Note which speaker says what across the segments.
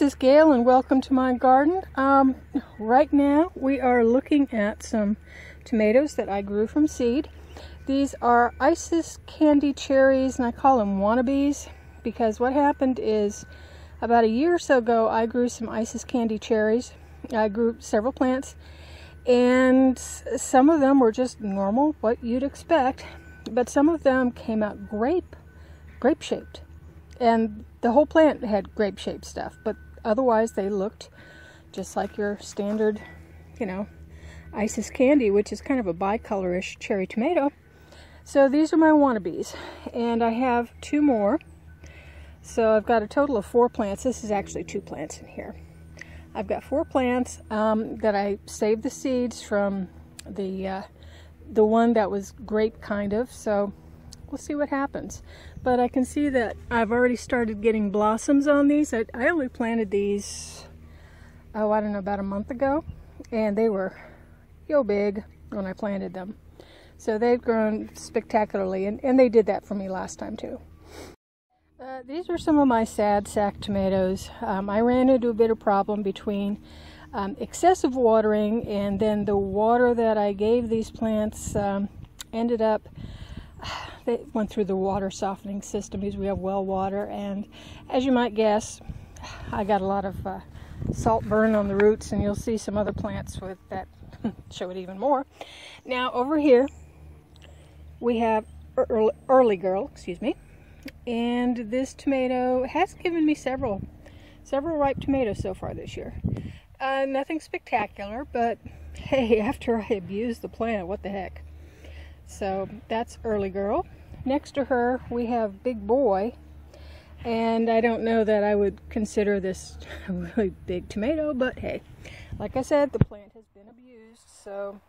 Speaker 1: this is Gail and welcome to my garden. Right now we are looking at some tomatoes that I grew from seed. These are Isis candy cherries, and I call them wannabes because what happened is about a year or so ago I grew some Isis candy cherries. I grew several plants and some of them were just normal, what you'd expect, but some of them came out grape shaped. And the whole plant had grape-shaped stuff, but otherwise they looked just like your standard, Isis candy, which is kind of a bicolorish cherry tomato. So these are my wannabes, and I have two more. So I've got a total of 4 plants. This is actually 2 plants in here. I've got 4 plants that I saved the seeds from the one that was grape kind of. So we'll see what happens. But I can see that I've already started getting blossoms on these. I only planted these, I don't know, about a month ago. And they were big when I planted them. So they've grown spectacularly. And they did that for me last time too. These are some of my sad sack tomatoes. I ran into a bit of problem between excessive watering and then the water that I gave these plants ended up, they went through the water softening system because we have well water, and as you might guess, I got a lot of salt burn on the roots, and you'll see some other plants with that show it even more. Now over here we have early girl, and this tomato has given me several ripe tomatoes so far this year. Nothing spectacular, but hey, after I abused the plant, what the heck. So that's early girl. Next to her we have big boy, and I don't know that I would consider this a really big tomato, but hey, like I said, the plant has been abused, so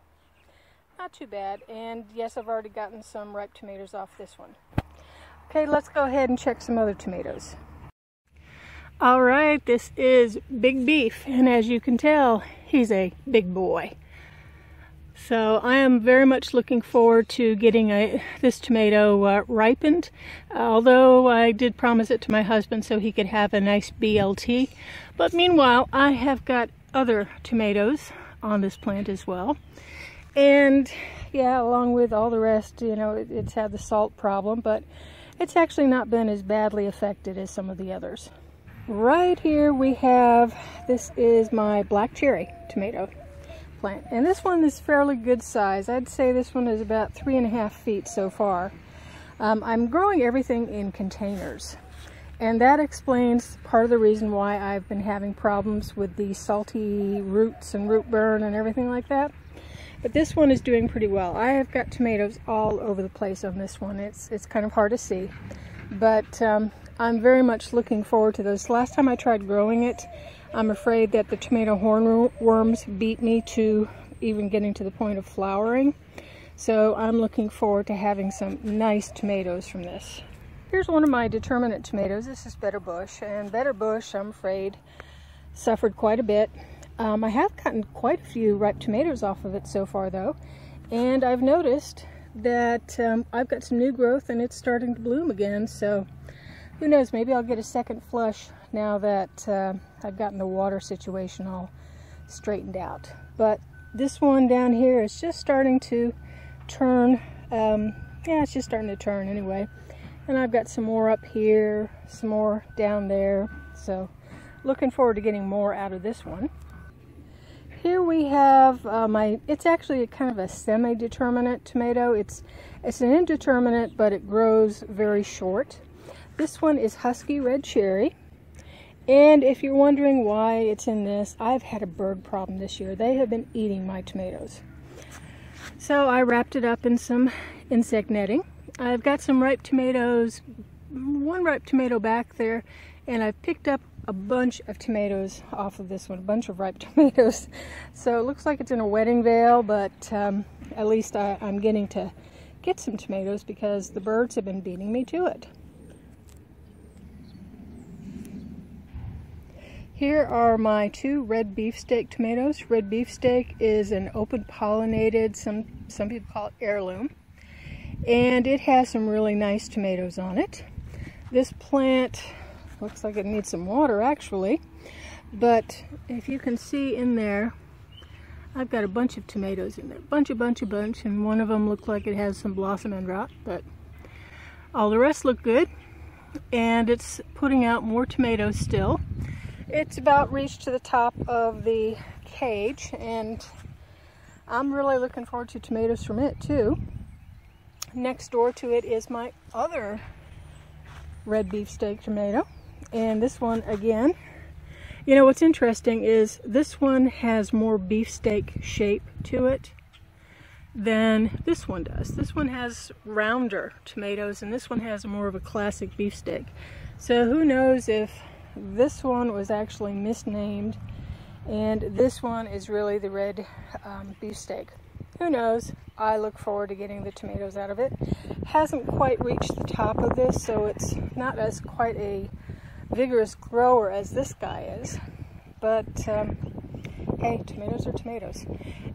Speaker 1: not too bad. And yes, I've already gotten some ripe tomatoes off this one. Okay, let's go ahead and check some other tomatoes. All right, this is Big Beef, and as you can tell, he's a big boy. So I am very much looking forward to getting this tomato ripened, although I did promise it to my husband so he could have a nice BLT. But meanwhile, I have got other tomatoes on this plant as well. And yeah, along with all the rest, it's had the salt problem, but it's actually not been as badly affected as some of the others. Right here we have, this is my black cherry tomato plant, and this one is fairly good size. I'd say this one is about 3.5 feet so far. I'm growing everything in containers, and that explains part of the reason why I've been having problems with the salty roots and root burn and everything like that. But this one is doing pretty well. I have got tomatoes all over the place on this one. It's kind of hard to see, but I'm very much looking forward to this. Last time I tried growing it, I'm afraid that the tomato hornworms beat me to even getting to the point of flowering. So I'm looking forward to having some nice tomatoes from this. Here's one of my determinate tomatoes. This is Better Bush, and Better Bush, I'm afraid, suffered quite a bit. I have gotten quite a few ripe tomatoes off of it so far though, and I've noticed that I've got some new growth and it's starting to bloom again, so who knows, maybe I'll get a second flush now that I've gotten the water situation all straightened out. But this one down here is just starting to turn. Yeah, it's just starting to turn anyway. And I've got some more up here, some more down there. So looking forward to getting more out of this one. Here we have it's actually a kind of a semi-determinate tomato. It's an indeterminate, but it grows very short. This one is Husky Red Cherry. And if you're wondering why it's in this, I've had a bird problem this year. They have been eating my tomatoes. So I wrapped it up in some insect netting. I've got some ripe tomatoes, one ripe tomato back there, and I've picked up a bunch of tomatoes off of this one, a bunch of ripe tomatoes. So it looks like it's in a wedding veil, but at least I'm getting to get some tomatoes because the birds have been beating me to it. Here are my 2 red beefsteak tomatoes. Red beefsteak is an open pollinated, some people call it heirloom, and it has some really nice tomatoes on it. This plant looks like it needs some water actually. But if you can see in there, I've got a bunch of tomatoes in there. Bunch, and one of them looked like it has some blossom end rot, but all the rest look good. And it's putting out more tomatoes still. It's about reached to the top of the cage, and I'm really looking forward to tomatoes from it too. Next door to it is my other red beefsteak tomato, and this one again. You know what's interesting is this one has more beefsteak shape to it than this one does. This one has rounder tomatoes and this one has more of a classic beefsteak. So who knows if this one was actually misnamed and this one is really the red beefsteak. Who knows? I look forward to getting the tomatoes out of it. Hasn't quite reached the top of this, so it's not as quite a vigorous grower as this guy is, but hey, tomatoes are tomatoes.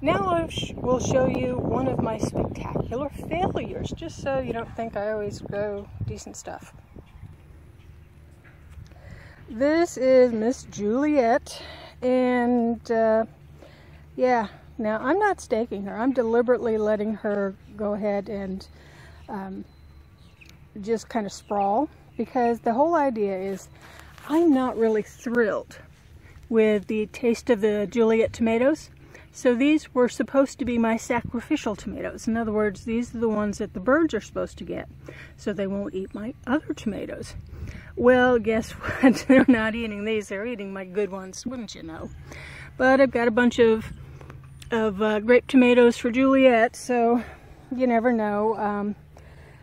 Speaker 1: Now we'll show you one of my spectacular failures, just so you don't think I always grow decent stuff. This is Miss Juliet, and yeah, now I'm not staking her. I'm deliberately letting her go ahead and just kind of sprawl, because the whole idea is I'm not really thrilled with the taste of the Juliet tomatoes. So these were supposed to be my sacrificial tomatoes. In other words, these are the ones that the birds are supposed to get, so they won't eat my other tomatoes. Well, guess what? They're not eating these. They're eating my good ones, wouldn't you know? But I've got a bunch of grape tomatoes for Juliet, so you never know.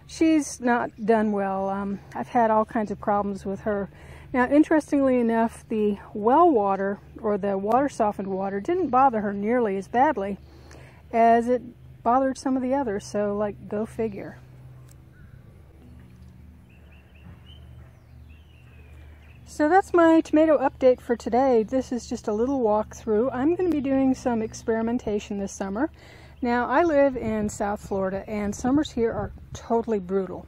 Speaker 1: She's not done well. I've had all kinds of problems with her. Now, interestingly enough, the well water, or the water softened water, didn't bother her nearly as badly as it bothered some of the others, so like, go figure. So that's my tomato update for today. This is just a little walkthrough. I'm going to be doing some experimentation this summer. Now, I live in South Florida, and summers here are totally brutal.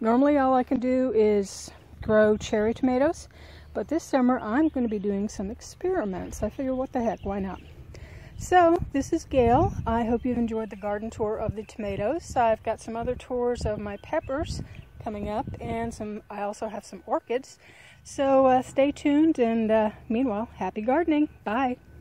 Speaker 1: Normally, all I can do is grow cherry tomatoes, but this summer I'm going to be doing some experiments. I figure, what the heck, why not? So, this is Gail. I hope you've enjoyed the garden tour of the tomatoes. I've got some other tours of my peppers coming up, and I also have some orchids. So, stay tuned, and meanwhile, happy gardening. Bye.